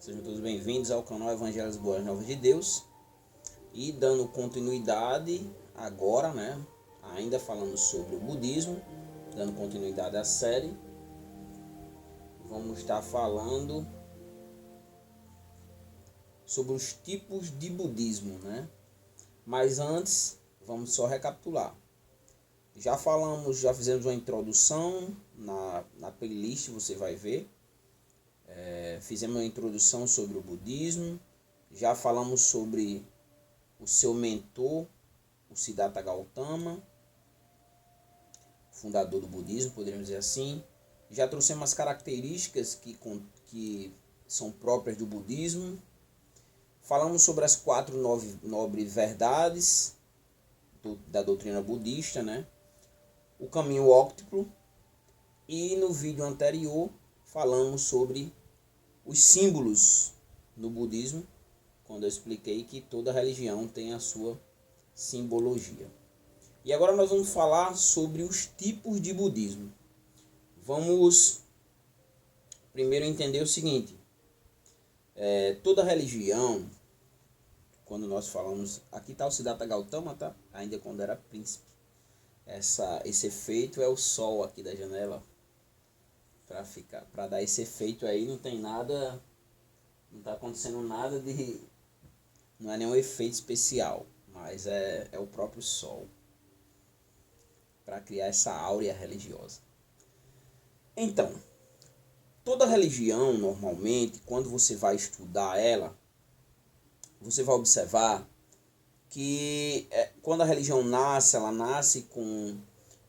Sejam todos bem-vindos ao canal Evangelhos Boas Novas de Deus. E dando continuidade agora, ainda falando sobre o budismo, dando continuidade à série, vamos estar falando sobre os tipos de budismo, Mas antes, vamos só recapitular. Já fizemos uma introdução na playlist, você vai ver. Fizemos uma introdução sobre o budismo, já falamos sobre o seu mentor, o Siddhartha Gautama, fundador do budismo, poderíamos dizer assim. Já trouxemos as características que são próprias do budismo. Falamos sobre as 4 nobres verdades da doutrina budista, o caminho óptico. E no vídeo anterior falamos sobre os símbolos no budismo, quando eu expliquei que toda religião tem a sua simbologia. E agora nós vamos falar sobre os tipos de budismo. Vamos primeiro entender o seguinte: toda religião, quando nós falamos, aqui está o Siddhartha Gautama, tá? Ainda quando era príncipe. Esse efeito é o sol aqui da janela. Para dar esse efeito aí, não tem nada, não está acontecendo nada não é nenhum efeito especial, mas é o próprio sol, para criar essa áurea religiosa. Então, toda religião, normalmente, quando você vai estudar ela, você vai observar que quando a religião nasce, ela nasce com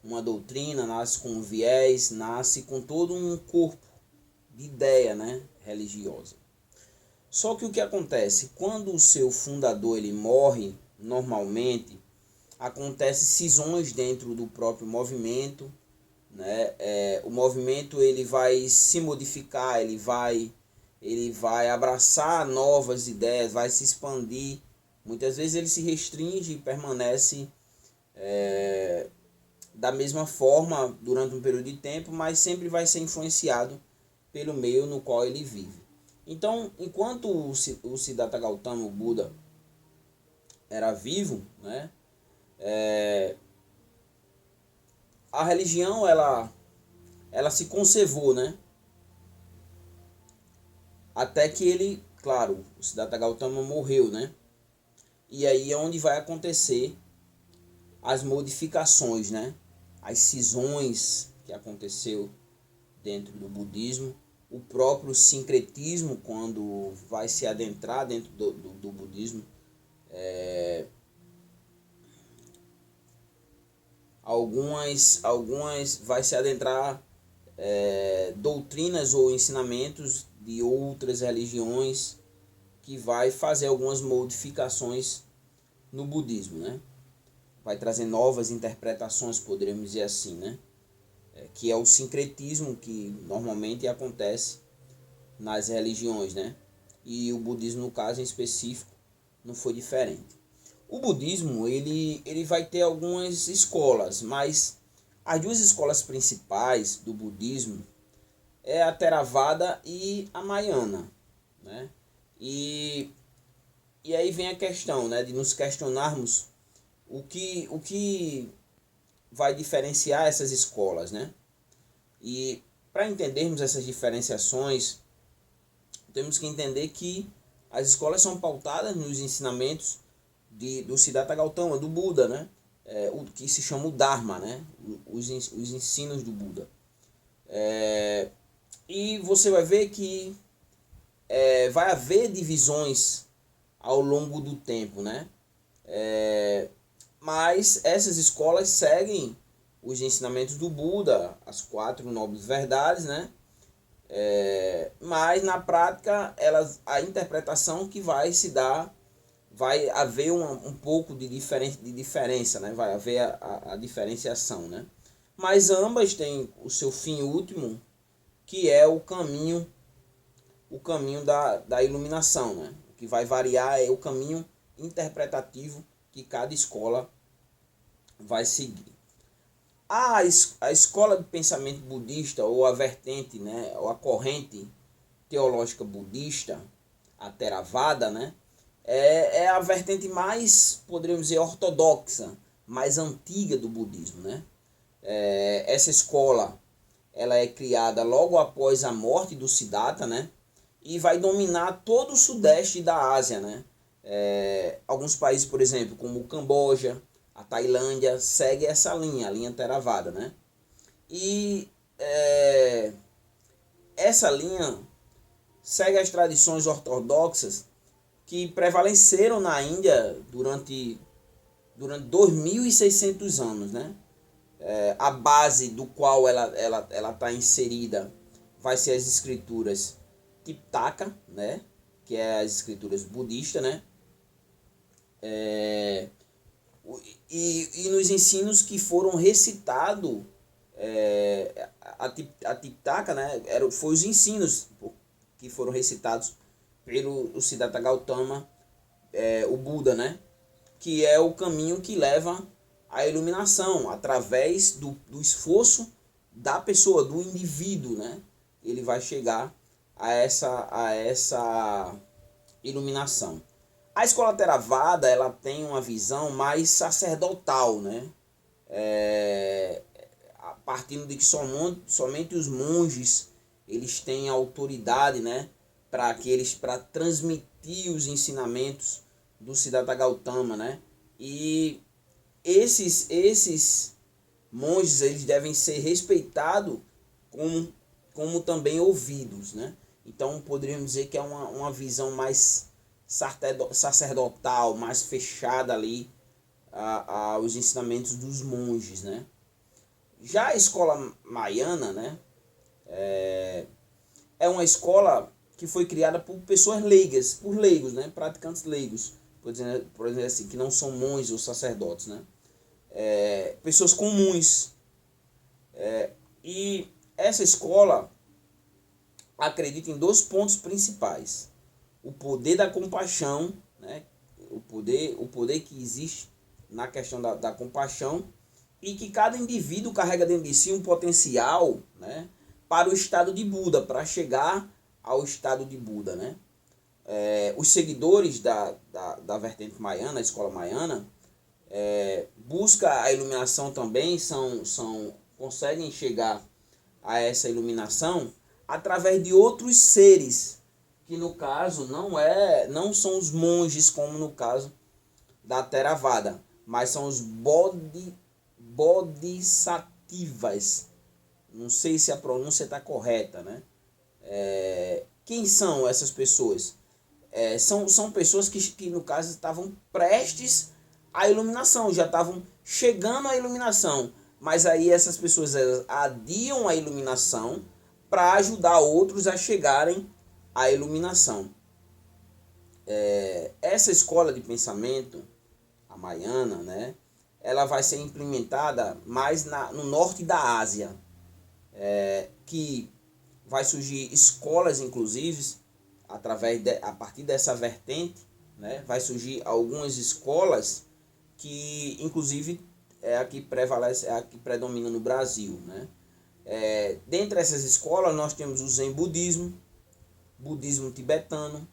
uma doutrina, nasce com um viés, nasce com todo um corpo de ideia, religiosa. Só que o que acontece? Quando o seu fundador ele morre, normalmente, acontece cisões dentro do próprio movimento, o movimento ele vai se modificar, ele vai abraçar novas ideias, vai se expandir. Muitas vezes ele se restringe e permanece da mesma forma durante um período de tempo, mas sempre vai ser influenciado pelo meio no qual ele vive. Então, enquanto o Siddhartha Gautama, o Buda, era vivo, a religião ela se conservou, até que ele, claro, o Siddhartha Gautama morreu, e aí é onde vai acontecer as modificações, as cisões que aconteceu dentro do budismo, o próprio sincretismo, quando vai se adentrar dentro do budismo, algumas vai se adentrar doutrinas ou ensinamentos de outras religiões, que vai fazer algumas modificações no budismo, vai trazer novas interpretações, poderíamos dizer assim, que é o sincretismo que normalmente acontece nas religiões, e o budismo, no caso em específico, não foi diferente. O budismo ele vai ter algumas escolas, mas as duas escolas principais do budismo é a Theravada e a Mahayana, E aí vem a questão, de nos questionarmos o que vai diferenciar essas escolas, E para entendermos essas diferenciações, temos que entender que as escolas são pautadas nos ensinamentos do Siddhartha Gautama, do Buda, o que se chama o Dharma, os ensinos do Buda. E você vai ver que vai haver divisões ao longo do tempo, mas essas escolas seguem os ensinamentos do Buda, as 4 nobres verdades, mas na prática a interpretação que vai se dar, vai haver um pouco de diferença, vai haver a diferenciação, mas ambas têm o seu fim último, que é o caminho da iluminação, O que vai variar é o caminho interpretativo que cada escola vai seguir. A escola de pensamento budista, ou a vertente, ou a corrente teológica budista, a Theravada, né, é a vertente mais, poderíamos dizer, ortodoxa, mais antiga do budismo, né? Essa escola, ela é criada logo após a morte do Siddhartha, né? E vai dominar todo o sudeste da Ásia, né? Alguns países, por exemplo, como o Camboja, a Tailândia, segue essa linha, a linha Theravada, né? E essa linha segue as tradições ortodoxas que prevaleceram na Índia durante 2.600 anos, né? A base do qual ela está inserida vai ser as escrituras Tipitaka, né? Que é as escrituras budistas, né? E nos ensinos que foram recitados, a Tipitaka, né? Foi os ensinos que foram recitados pelo Siddhartha Gautama, o Buda, né? Que é o caminho que leva à iluminação, através do esforço da pessoa, do indivíduo, né? Ele vai chegar a essa iluminação. A escola Theravada, ela tem uma visão mais sacerdotal, né? Partindo de que somente os monges eles têm autoridade, né? Para transmitir os ensinamentos do Siddhartha Gautama, né? E esses monges eles devem ser respeitados como também ouvidos, né? Então poderíamos dizer que é uma visão mais sacerdotal, mais fechada ali aos ensinamentos dos monges, né? Já a escola Mahayana, né? É uma escola que foi criada por pessoas leigas, por leigos, né? Praticantes leigos, por exemplo assim, que não são monges ou sacerdotes, né? Pessoas comuns. E essa escola acredita em dois pontos principais: o poder da compaixão, né? o poder que existe na questão da compaixão, e que cada indivíduo carrega dentro de si um potencial, né? Para o estado de Buda, para chegar ao estado de Buda, né? Os seguidores da vertente Mahayana, a escola Mahayana, busca a iluminação também, conseguem chegar a essa iluminação através de outros seres, que no caso não são os monges, como no caso da Theravada, mas são os bodhisattvas. Não sei se a pronúncia está correta, né? Quem são essas pessoas? São pessoas que no caso estavam prestes à iluminação, já estavam chegando à iluminação, mas aí essas pessoas adiam a iluminação para ajudar outros a chegarem à iluminação. Essa escola de pensamento, a Mahayana, né, ela vai ser implementada mais no norte da Ásia, que vai surgir escolas, inclusive, a partir dessa vertente, né, vai surgir algumas escolas que, inclusive, é a que prevalece, é a que predomina no Brasil, né? Dentre essas escolas, nós temos o Zen Budismo, Budismo tibetano,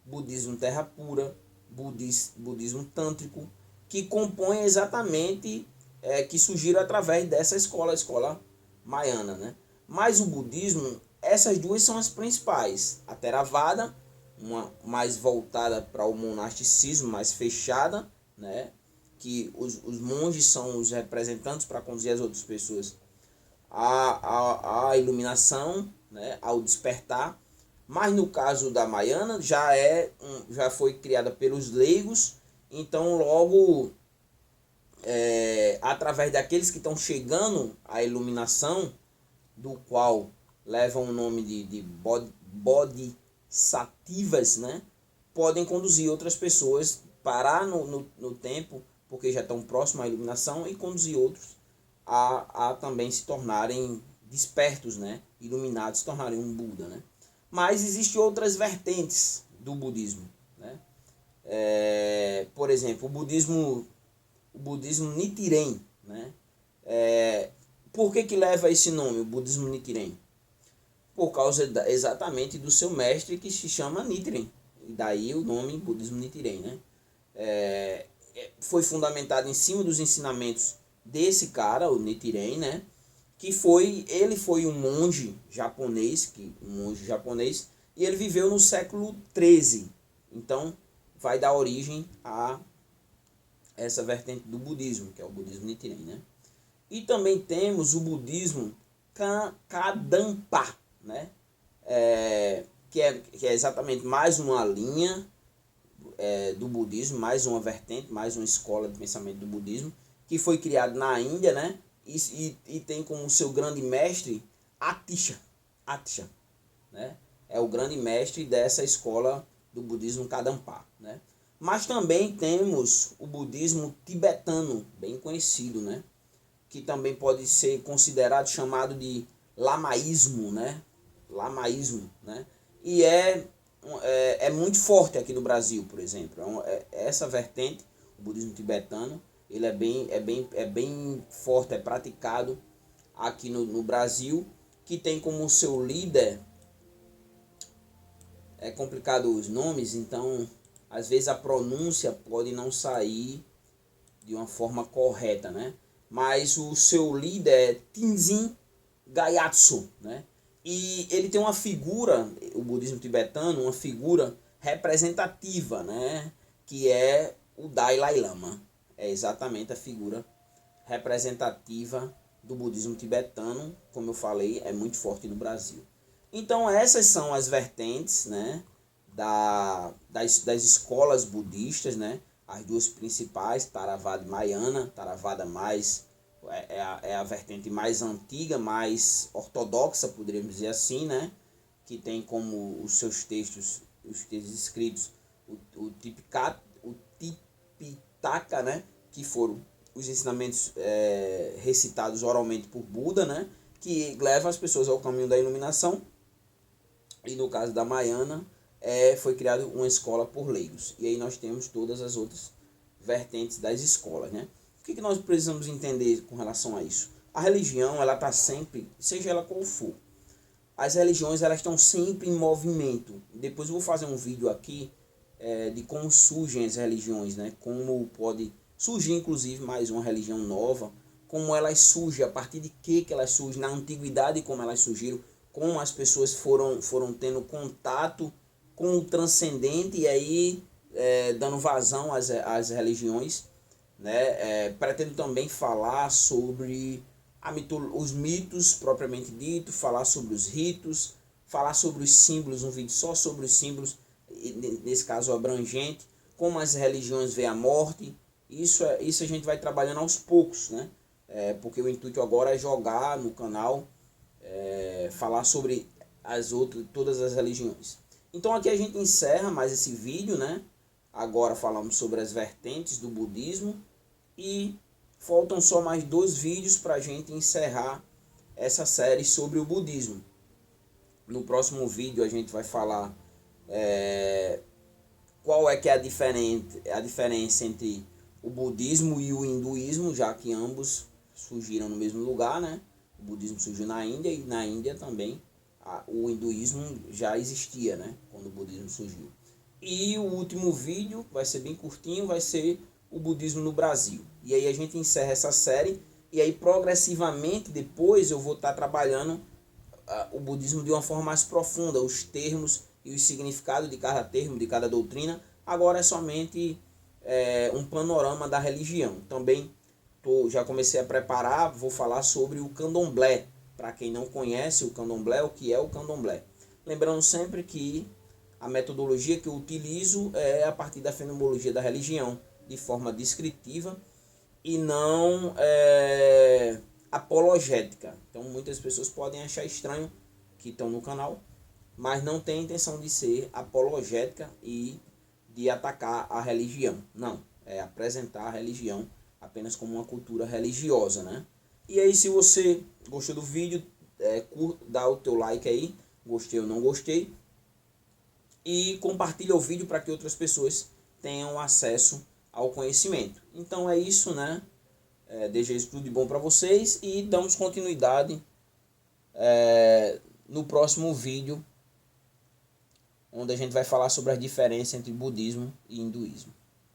Budismo terra pura, Budismo tântrico, que compõem exatamente, que surgiram através dessa escola, a escola Mahayana, né? Mas o budismo, essas duas são as principais. A Theravada, uma mais voltada para o monasticismo, mais fechada, né? Que os monges são os representantes para conduzir as outras pessoas à iluminação, né? Ao despertar. Mas no caso da Mahayana, já foi criada pelos leigos, então logo, através daqueles que estão chegando à iluminação, do qual levam o nome de bodhisattvas, né? Podem conduzir outras pessoas, parar no tempo, porque já estão próximos à iluminação, e conduzir outros a também se tornarem despertos, né? Iluminados, se tornarem um Buda, né? Mas existem outras vertentes do budismo, né? Por exemplo, o budismo Nichiren, né? Por que leva esse nome, o budismo Nichiren? Por causa exatamente do seu mestre, que se chama Nichiren. e daí o nome budismo Nichiren, né? Foi fundamentado em cima dos ensinamentos desse cara, o Nichiren, né? Ele foi um monge japonês, e ele viveu no século XIII. Então, vai dar origem a essa vertente do budismo, que é o budismo Nichiren, né? E também temos o budismo Kadampa, né? Que é exatamente mais uma linha do budismo, mais uma vertente, mais uma escola de pensamento do budismo, que foi criado na Índia, né? E tem como seu grande mestre Atisha, né? É o grande mestre dessa escola do budismo Kadampa, né? Mas também temos o budismo tibetano, bem conhecido, né? Que também pode ser considerado, chamado de lamaísmo, né? Lamaísmo, né? E é muito forte aqui no Brasil, por exemplo. Essa vertente, o budismo tibetano, ele é bem forte, é praticado aqui no Brasil, que tem como seu líder, é complicado os nomes, então às vezes a pronúncia pode não sair de uma forma correta, né? Mas o seu líder é Tenzin Gyatso, né? E ele tem uma figura, o budismo tibetano, uma figura representativa, né? Que é o Dalai Lama. É exatamente a figura representativa do budismo tibetano, como eu falei, é muito forte no Brasil. Então essas são as vertentes, né, das escolas budistas, né, as duas principais, Theravada e Mahayana. Theravada é a vertente mais antiga, mais ortodoxa, poderíamos dizer assim, né, que tem como os seus textos, os textos escritos, o Tipitaka, né, que foram os ensinamentos recitados oralmente por Buda, né, que leva as pessoas ao caminho da iluminação. E no caso da Mahayana, foi criada uma escola por leigos. E aí nós temos todas as outras vertentes das escolas, né? O que nós precisamos entender com relação a isso? A religião, ela está sempre, seja ela qual for, as religiões, elas estão sempre em movimento. Depois eu vou fazer um vídeo aqui de como surgem as religiões, né? Como pode surgir, inclusive, mais uma religião nova, como elas surgem, a partir de que elas surgem, na antiguidade, como elas surgiram, como as pessoas foram tendo contato com o transcendente e aí dando vazão às religiões, né? Pretendo também falar sobre os mitos propriamente dito, falar sobre os ritos, falar sobre os símbolos, um vídeo só sobre os símbolos, nesse caso abrangente, como as religiões veem a morte. Isso a gente vai trabalhando aos poucos, né? Porque o intuito agora é jogar no canal, falar sobre todas as religiões. Então aqui a gente encerra mais esse vídeo, né? Agora falamos sobre as vertentes do budismo e faltam só mais 2 vídeos para a gente encerrar essa série sobre o budismo. No próximo vídeo a gente vai falar qual é que é a diferença entre o budismo e o hinduísmo, já que ambos surgiram no mesmo lugar, né? O budismo surgiu na Índia e na Índia também o hinduísmo já existia, né? Quando o budismo surgiu. E o último vídeo vai ser bem curtinho, vai ser o budismo no Brasil. E aí a gente encerra essa série e aí progressivamente depois eu vou estar trabalhando o budismo de uma forma mais profunda, os termos e os significados de cada termo, de cada doutrina. Agora é somente um panorama da religião. Também já comecei a preparar, vou falar sobre o candomblé. Para quem não conhece o candomblé, o que é o candomblé? Lembrando sempre que a metodologia que eu utilizo é a partir da fenomenologia da religião, de forma descritiva e não apologética. Então muitas pessoas podem achar estranho que estão no canal, mas não tem a intenção de ser apologética e de atacar a religião. Não, é apresentar a religião apenas como uma cultura religiosa, né? E aí, se você gostou do vídeo, dá o teu like aí, gostei ou não gostei, e compartilha o vídeo para que outras pessoas tenham acesso ao conhecimento. Então é isso, né? Desejo tudo de bom para vocês e damos continuidade no próximo vídeo onde a gente vai falar sobre as diferenças entre budismo e hinduísmo.